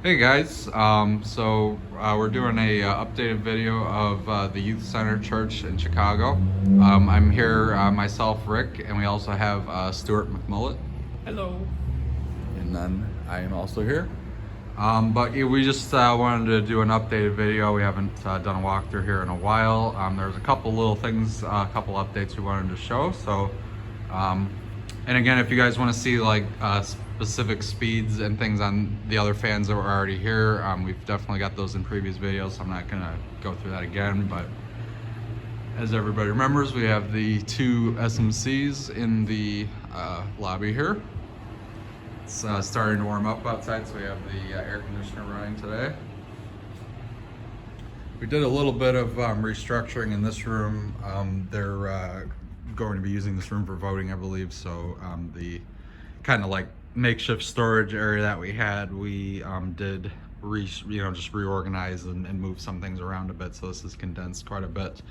Hey guys, we're doing a updated video of the Youth Center Church in Chicago. I'm here myself, Rick, and we also have Stuart McMullet. Hello. And then I am also here. But yeah, we just wanted to do an updated video. We haven't done a walkthrough here in a while. There's a couple little things, a couple updates we wanted to show. Um, and again, if you guys want to see like specific speeds and things on the other fans that were already here, we've definitely got those in previous videos. So I'm not gonna go through that again. But as everybody remembers, we have the two SMCs in the lobby here. It's starting to warm up outside, so we have the air conditioner running today. We did a little bit of restructuring in this room. They're going to be using this room for voting, I believe. So the kind of like makeshift storage area that we had, we did just reorganize and move some things around a bit. So this is condensed quite a bit.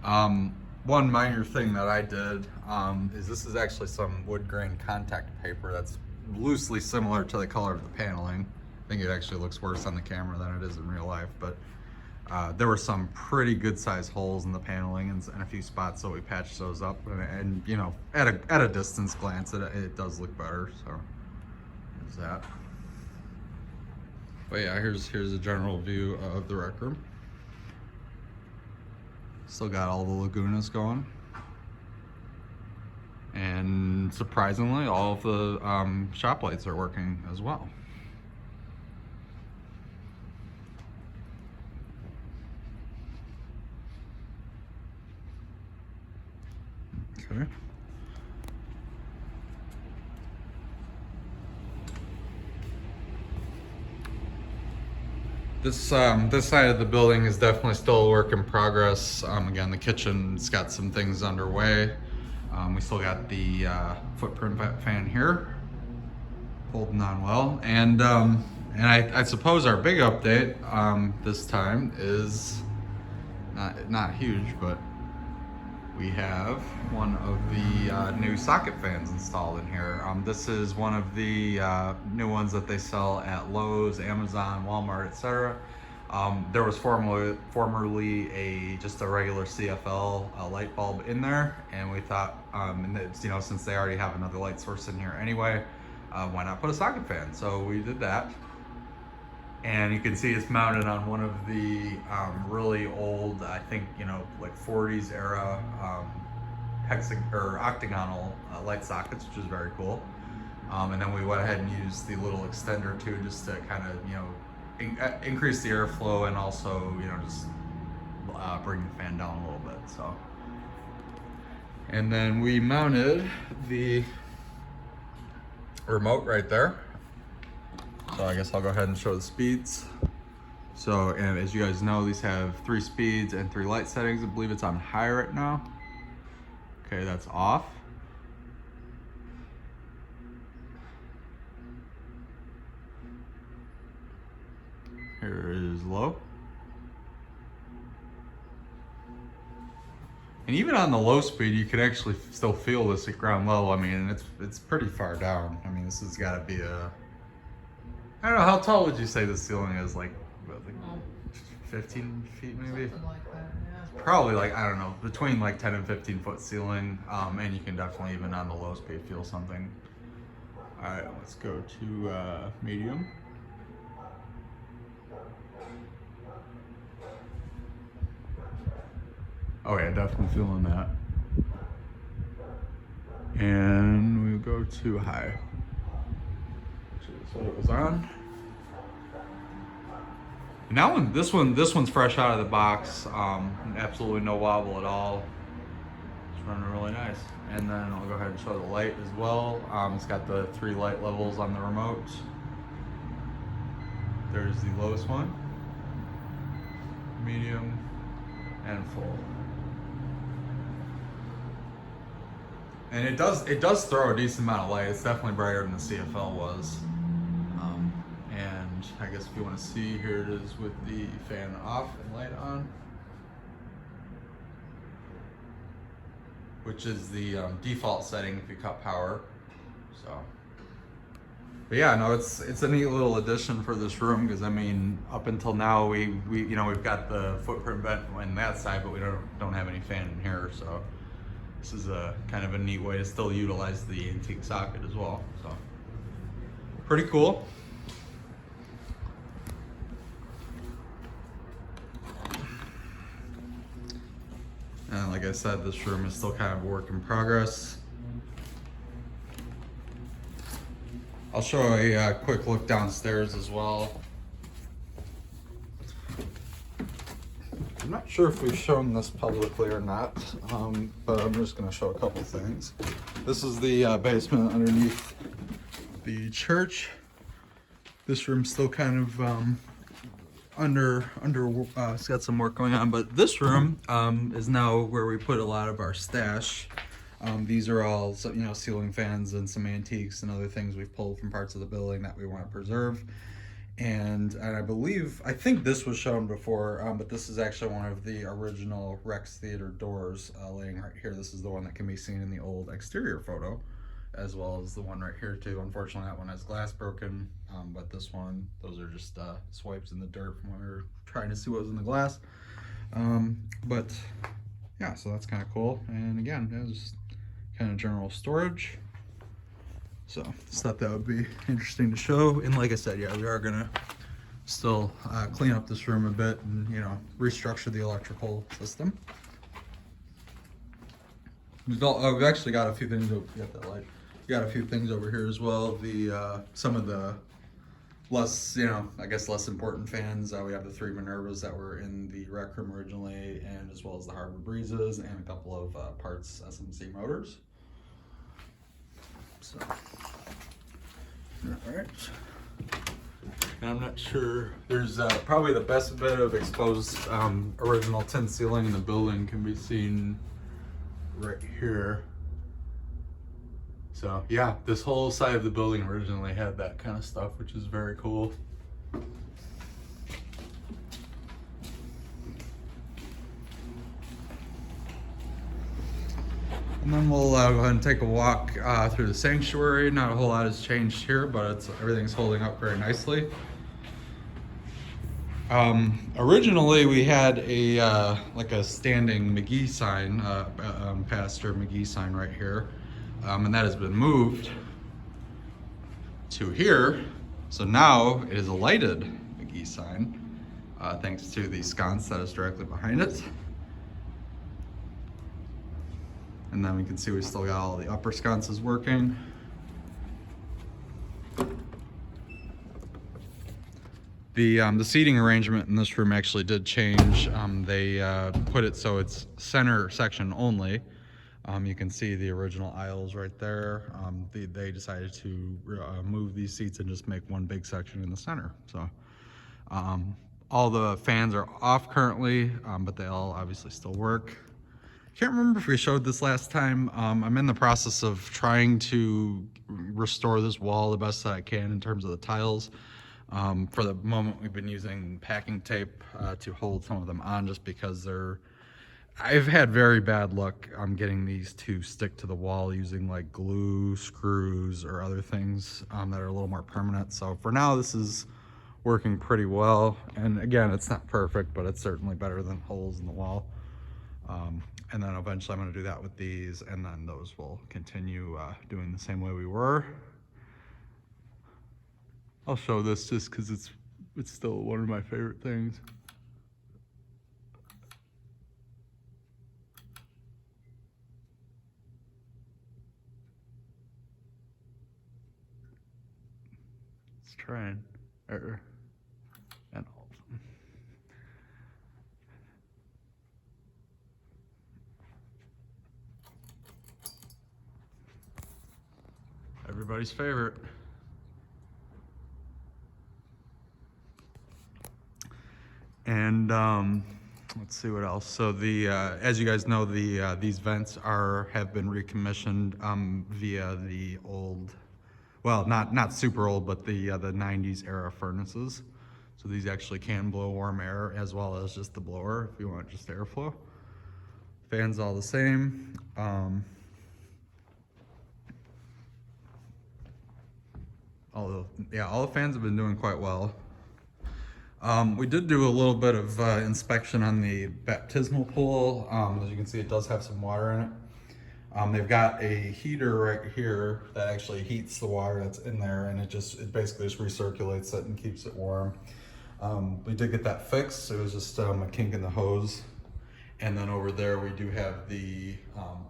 One minor thing that I did is this is actually some wood grain contact paper that's loosely similar to the color of the paneling. I think it actually looks worse on the camera than it is in real life, but there were some pretty good sized holes in the paneling and a few spots, so we patched those up, and you know, at a distance glance it does look better. So there's that. But yeah, here's a general view of the rec room. Still got all the Lagunas going. And surprisingly, all of the shop lights are working as well. Okay. This side of the building is definitely still a work in progress. Again, the kitchen's got some things underway. We still got the footprint fan here, holding on well, and I suppose our big update this time is not huge, but we have one of the new socket fans installed in here. This is one of the new ones that they sell at Lowe's, Amazon, Walmart, etc. There was formerly just a regular CFL light bulb in there, and we thought, and it's, you know, since they already have another light source in here anyway, why not put a socket fan? So we did that. And you can see it's mounted on one of the really old, I think, you know, like 40s era octagonal light sockets, which is very cool. And then we went ahead and used the little extender too, just to kind of, you know, increase the airflow and also, you know, just bring the fan down a little bit. So, and then we mounted the remote right there. So I guess I'll go ahead and show the speeds. So, and as you guys know, these have 3 speeds and 3 light settings. I believe it's on high right now. Okay, that's off. Here is low. And even on the low speed, you can actually still feel this at ground level. I mean, it's pretty far down. I mean, this has got to be I don't know, how tall would you say the ceiling is? Like 15 feet maybe? Something like that, yeah. Probably like, I don't know, between like 10 and 15 foot ceiling. And you can definitely, even on the low speed, feel something. All right, let's go to medium. Oh yeah, definitely feeling that. And we go to high. So it was on. And that one, this one's fresh out of the box. Absolutely no wobble at all. It's running really nice. And then I'll go ahead and show the light as well. It's got the 3 light levels on the remote. There's the lowest one, medium, and full. And it does throw a decent amount of light. It's definitely brighter than the CFL was. And I guess if you want to see, here it is with the fan off and light on, which is the default setting if you cut power. So But yeah, no, it's a neat little addition for this room because I mean, up until now we you know we've got the footprint vent on that side, but we don't have any fan in here. So this is a kind of a neat way to still utilize the antique socket as well. So pretty cool. And like I said, this room is still kind of a work in progress. I'll show a quick look downstairs as well. I'm not sure if we've shown this publicly or not, but I'm just going to show a couple things. This is the basement underneath the church. This room's still kind of it's got some work going on, but this room is now where we put a lot of our stash. These are all, you know, ceiling fans and some antiques and other things we've pulled from parts of the building that we want to preserve. And I think this was shown before, but this is actually one of the original Rex Theater doors laying right here. This is the one that can be seen in the old exterior photo, as well as the one right here too. Unfortunately, that one has glass broken, but this one, those are just swipes in the dirt from when we were trying to see what was in the glass. But yeah, so that's kind of cool. And again, it was kind of general storage. So just thought that would be interesting to show. And like I said, yeah, we are gonna still clean up this room a bit and, you know, restructure the electrical system. We've actually got a few things over, get that light. We got a few things over here as well. The some of the less, you know, I guess less important fans. We have the 3 Minervas that were in the rec room originally, and as well as the Harbor Breezes and a couple of parts SMC motors. So, all right. And I'm not sure. There's probably the best bit of exposed original tin ceiling in the building can be seen right here. So yeah, this whole side of the building originally had that kind of stuff, which is very cool. And then we'll go ahead and take a walk through the sanctuary. Not a whole lot has changed here, but everything's holding up very nicely. Originally we had a like a standing McGee sign, Pastor McGee sign right here, and that has been moved to here. So now it is a lighted McGee sign, thanks to the sconce that is directly behind it. And then we can see we still got all the upper sconces working. The seating arrangement in this room actually did change. They put it so it's center section only. You can see the original aisles right there. They decided to move these seats and just make one big section in the center. So all the fans are off currently, but they all obviously still work. Can't remember if we showed this last time. I'm in the process of trying to restore this wall the best that I can in terms of the tiles. For the moment, we've been using packing tape to hold some of them on, just because I've had very bad luck getting these to stick to the wall using like glue, screws, or other things that are a little more permanent. So for now, this is working pretty well. And again, it's not perfect, but it's certainly better than holes in the wall. And then eventually I'm going to do that with these, and then those will continue doing the same way we were. I'll show this just because it's still one of my favorite things. Let's try and all of them. Everybody's favorite. And let's see what else. So as you guys know, these vents have been recommissioned via the old, well, not super old, but the 90s era furnaces. So these actually can blow warm air as well as just the blower if you want just airflow. Fans all the same. all the fans have been doing quite well. We did do a little bit of inspection on the baptismal pool. As you can see, it does have some water in it. They've got a heater right here that actually heats the water that's in there, and it basically just recirculates it and keeps it warm. We did get that fixed. It was just a kink in the hose. And then over there we do have the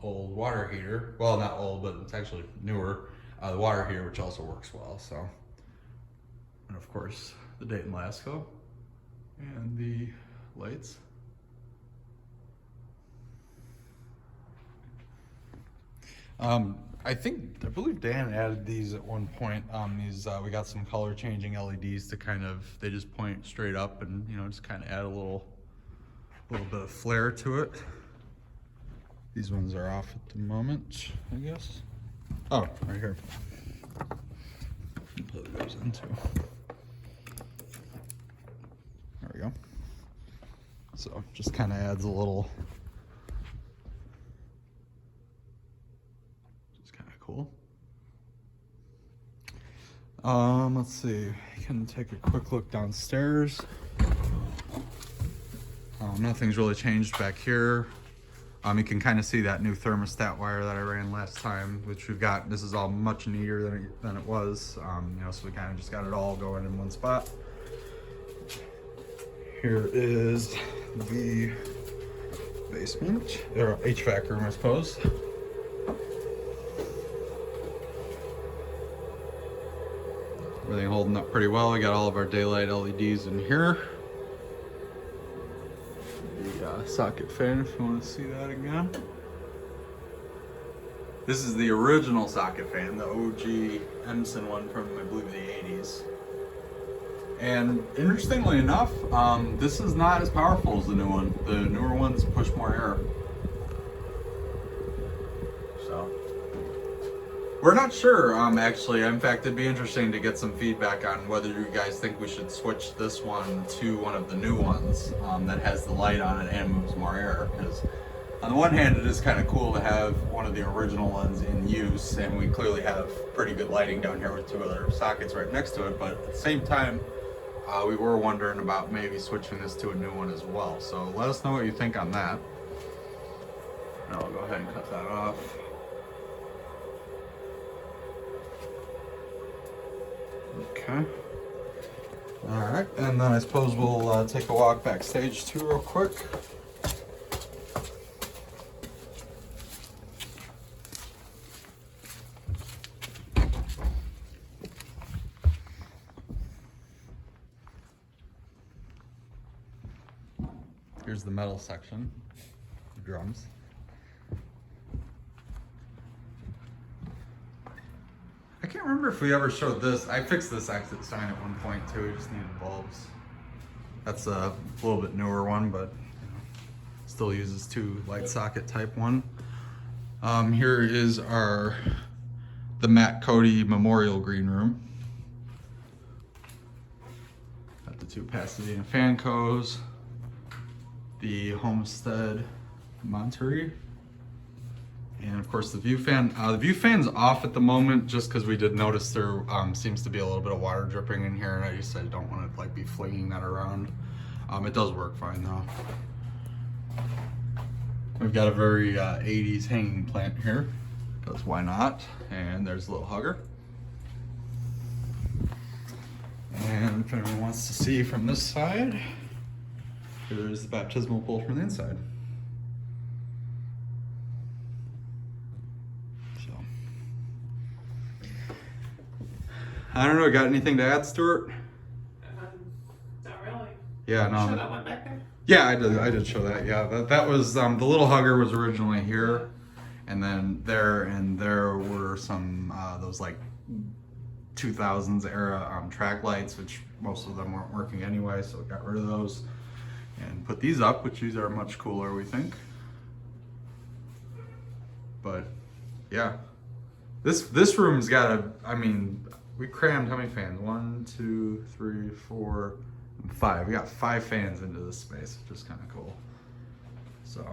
old water heater. Well, not old, but it's actually newer. The water heater, which also works well. So, and of course the Dayton Lasco and the lights. I believe Dan added these at one point. We got some color changing LEDs to they just point straight up and, just kind of add a little bit of flare to it. These ones are off at the moment, I guess. Oh, right here. Put it goes into. There we go. So just kind of adds a little. Just kind of cool. Let's see. I can take a quick look downstairs. Nothing's really changed back here. You can kind of see that new thermostat wire that I ran last time, which we've got. This is all much neater than it was. So we kind of just got it all going in one spot. Here is the basement, or HVAC room, I suppose. Everything holding up pretty well. We got all of our daylight LEDs in here. The socket fan, if you want to see that again. This is the original socket fan, the OG Emerson one from, I believe, the 80s. And interestingly enough, this is not as powerful as the new one. The newer ones push more air. So, we're not sure, actually. In fact, it'd be interesting to get some feedback on whether you guys think we should switch this one to one of the new ones that has the light on it and moves more air. Because on the one hand, it is kind of cool to have one of the original ones in use, and we clearly have pretty good lighting down here with two other sockets right next to it. But at the same time, we were wondering about maybe switching this to a new one as well. So let us know what you think on that. And I'll go ahead and cut that off. Okay. All right, and then I suppose we'll take a walk backstage too real quick. Here's the metal section, the drums. I can't remember if we ever showed this. I fixed this exit sign at one point too. We just needed bulbs. That's a little bit newer one, but still uses two light socket type one. Here is the Matt Cody Memorial Green Room. Got the two Pasadena Fancos, the Homestead Monterey. And of course the view fan. The view fan's off at the moment just because we did notice there seems to be a little bit of water dripping in here, and I just said don't want to be flinging that around. It does work fine though. We've got a very 80s hanging plant here, because why not? And there's a little hugger. And if anyone wants to see from this side, here's the baptismal pool from the inside. I don't know, got anything to add, Stuart? Not really. Yeah, no. Show that one back there? Yeah, I did show that. Yeah, that was the little hugger was originally here, and then there were some those 2000s era track lights, which most of them weren't working anyway, so we got rid of those and put these up, which these are much cooler, we think. But yeah, this room's got we crammed how many fans? 1, 2, 3, 4, 5. We got 5 fans into this space, which is kind of cool. So,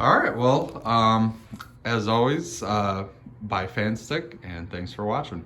all right. Well, as always, by FanStick, and thanks for watching.